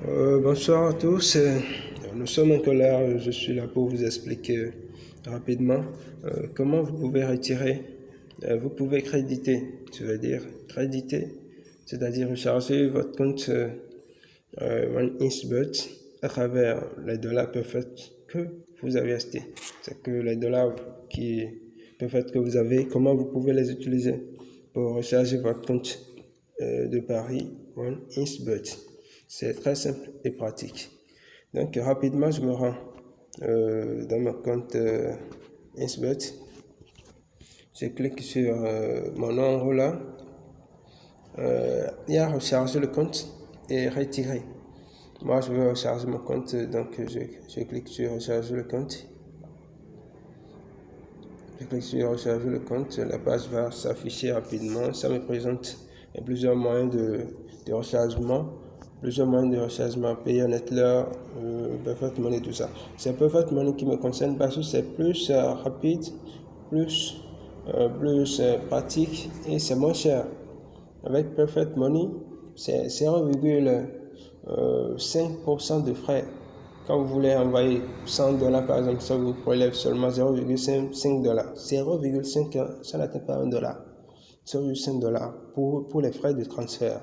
Bonsoir à tous. Nous sommes en colère. Je suis là pour vous expliquer rapidement comment vous pouvez retirer. Vous pouvez créditer, créditer, c'est-à-dire recharger votre compte OneInchBet à travers les dollars Perfect que vous avez achetés. C'est que les dollars Perfect que vous avez, comment vous pouvez les utiliser pour recharger votre compte de Paris OneInchBet. C'est très simple et pratique. Donc rapidement, je me rends dans mon compte InchBet. Je clique sur mon nom là. Il y a recharger le compte et retirer. Moi, je veux recharger mon compte, donc je clique sur recharger le compte. Je clique sur recharger le compte. La page va s'afficher rapidement. Ça me présente plusieurs moyens de rechargement. Plusieurs moyens de rechargement, Payer Nettler, Perfect Money, tout ça. C'est Perfect Money qui me concerne parce que c'est plus rapide, plus pratique et c'est moins cher. Avec Perfect Money, c'est 0,5% de frais. Quand vous voulez envoyer $100 par exemple, ça vous prélève seulement 0,5 $. 0,5, ça n'atteint pas $1. 0,5 $ pour les frais de transfert.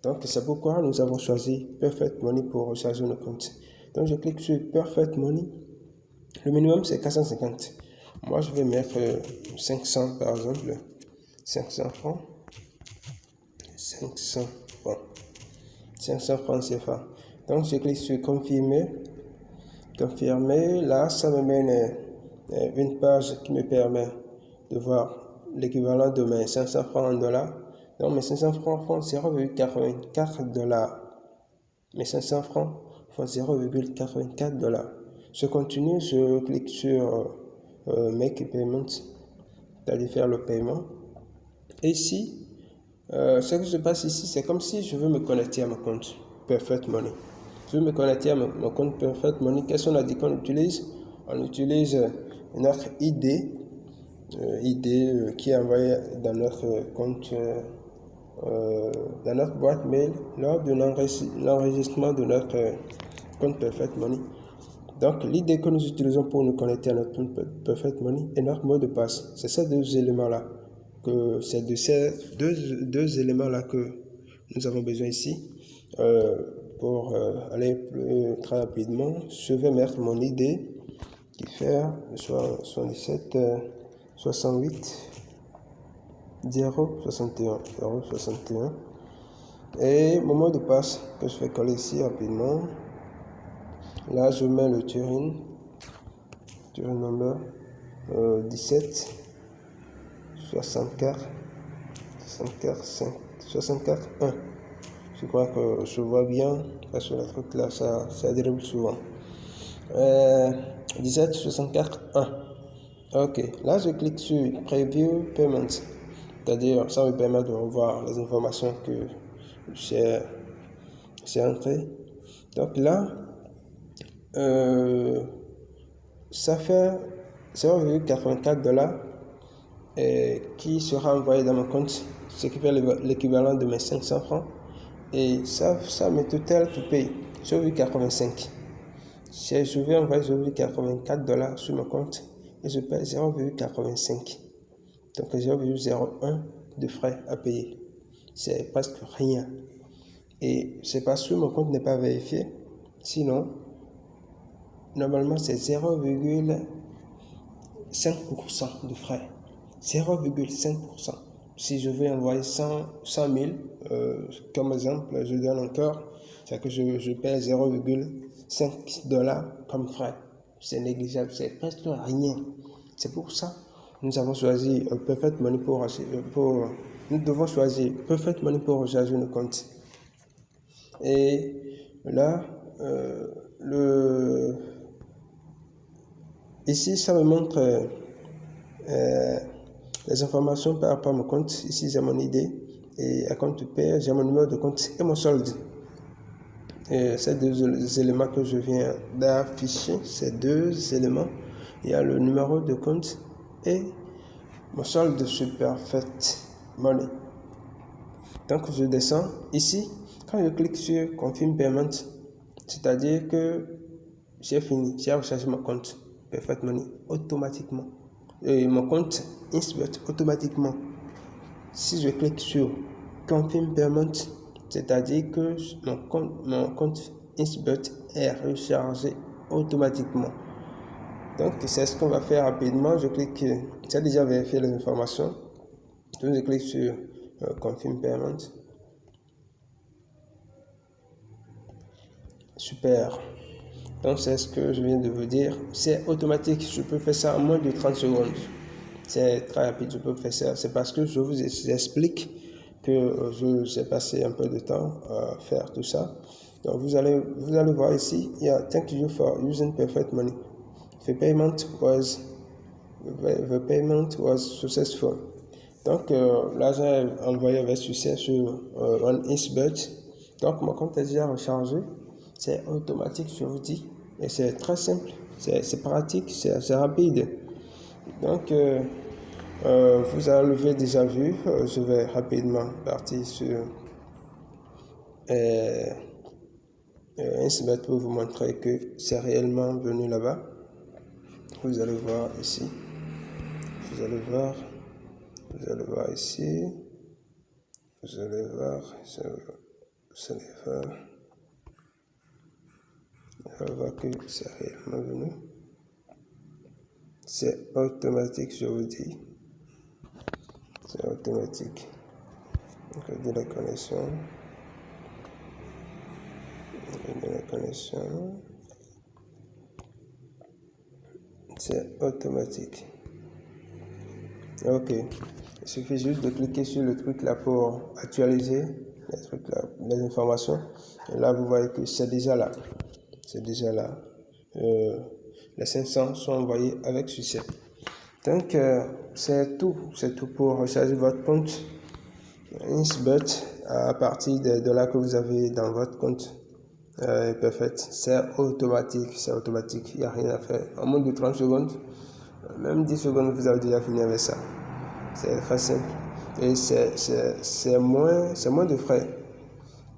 Donc c'est pourquoi nous avons choisi Perfect Money pour recharger nos comptes. Donc je clique sur Perfect Money. Le minimum c'est 450. Moi je vais mettre 500 par exemple. 500 francs. 500 francs. 500 francs CFA. Donc je clique sur confirmer. Confirmer. Là ça me mène une page qui me permet de voir l'équivalent de mes 500 francs en dollars. Donc mes 500 francs font 0,84 $. Mes 500 francs font 0,84 $. Je continue, je clique sur Make Payment, c'est-à-dire faire le paiement. Et ici, ce qui se passe ici, c'est comme si je veux me connecter à mon compte Perfect Money. Je veux me connecter à mon compte Perfect Money. Qu'est-ce qu'on a dit qu'on utilise? On utilise notre ID. Qui est envoyé dans notre compte, dans notre boîte mail lors de l'enregistrement de notre compte Perfect Money. Donc, l'idée que nous utilisons pour nous connecter à notre compte Perfect Money est notre mot de passe. C'est ces deux éléments-là, c'est de ces deux éléments-là que nous avons besoin ici. Pour aller très rapidement, je vais mettre mon ID qui fait 77 68 061 061 et mon mot de passe que je vais coller ici rapidement. Là je mets le Turing number 17 64 1. Je crois que je vois bien parce que le truc là ça dribble souvent. 17 64 1. Ok, là je clique sur Preview Payment, c'est-à-dire ça me permet de revoir les informations que j'ai entrées. Donc là, ça fait 0,84 $ qui sera envoyé dans mon compte, ce qui fait l'équivalent de mes 500 francs. Et ça me total to pay 0,85. Je vais envoyer 0,84 $ sur mon compte et je paye 0,85. Donc 0,01 de frais à payer. C'est presque rien. Et c'est parce que mon compte n'est pas vérifié. Sinon, normalement c'est 0,5% de frais. 0,5%. Si je veux envoyer 100 000, comme exemple, je donne encore, c'est que je paie 0,5 $ comme frais. C'est négligeable, c'est presque rien. C'est pour ça que nous avons choisi Perfect Money nous devons choisir Perfect Money pour recharger nos comptes. Et là, ici, ça me montre les informations par rapport à mon compte. Ici, j'ai mon ID et à compte paie, j'ai mon numéro de compte et mon solde. Et ces deux éléments que je viens d'afficher, ces deux éléments, il y a le numéro de compte et mon solde sur Perfect Money. Donc je descends ici, quand je clique sur Confirm Payment, c'est-à-dire que j'ai fini, j'ai rechargé mon compte Perfect Money automatiquement et mon compte Insbet automatiquement. Si je clique sur Confirm Payment, c'est-à-dire que mon compte Insbet est rechargé automatiquement. Donc c'est ce qu'on va faire rapidement. Je clique, j'ai déjà vérifié les informations, donc je clique sur Confirm Payment. Super. Donc c'est ce que je viens de vous dire, c'est automatique, je peux faire ça en moins de 30 secondes. C'est très rapide, je peux faire ça. C'est parce que je vous explique que j'ai passé un peu de temps à faire tout ça. Donc vous allez voir ici, il y a Thank you for using Perfect Money. The payment was successful. Donc l'argent est envoyé avec succès sur OneInsBet. Donc mon compte est déjà rechargé. C'est automatique, je vous dis. Et c'est très simple, c'est pratique, c'est rapide. Donc, vous avez déjà vu, je vais rapidement partir sur Insbet pour vous montrer que c'est réellement venu là-bas. Vous allez voir ici. Vous allez voir ici. Vous allez voir. On va voir que c'est réellement venu. C'est automatique, je vous dis. C'est automatique. Regardez la connexion. C'est automatique. Ok. Il suffit juste de cliquer sur le truc là pour actualiser les informations. Et là, vous voyez que c'est déjà là. Les 500 sont envoyés avec succès. Donc, c'est tout pour recharger votre compte Insbet à partir des dollars que vous avez dans votre compte Perfect. C'est automatique, il n'y a rien à faire. En moins de 30 secondes, même 10 secondes, vous avez déjà fini avec ça. C'est très simple. Et c'est moins de frais.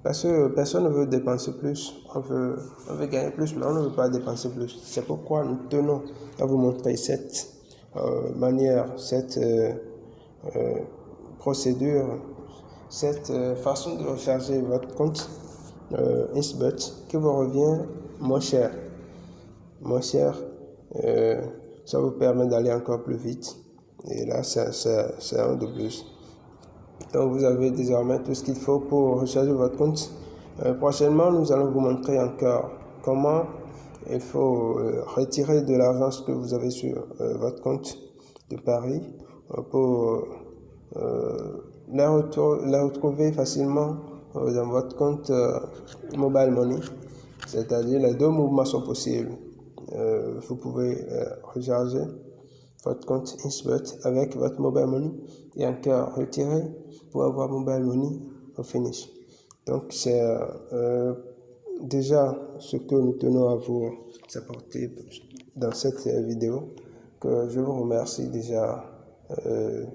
Parce que personne ne veut dépenser plus. On veut gagner plus, mais on ne veut pas dépenser plus. C'est pourquoi nous tenons à vous montrer cette manière, cette procédure, cette façon de recharger votre compte Insbet qui vous revient moins cher. Ça vous permet d'aller encore plus vite. Et là, c'est un de plus. Donc, vous avez désormais tout ce qu'il faut pour recharger votre compte. Prochainement, nous allons vous montrer encore comment il faut retirer de l'argent que vous avez sur votre compte de Paris pour la retrouver facilement dans votre compte Mobile Money. C'est-à-dire, les deux mouvements sont possibles. Vous pouvez recharger votre compte Insbet avec votre Mobile Money et encore retirer pour avoir Mobile Money au finish. Donc, c'est déjà ce que nous tenons à vous apporter dans cette vidéo. Que je vous remercie déjà. Je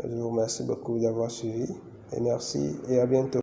vous remercie beaucoup d'avoir suivi. Et merci et à bientôt.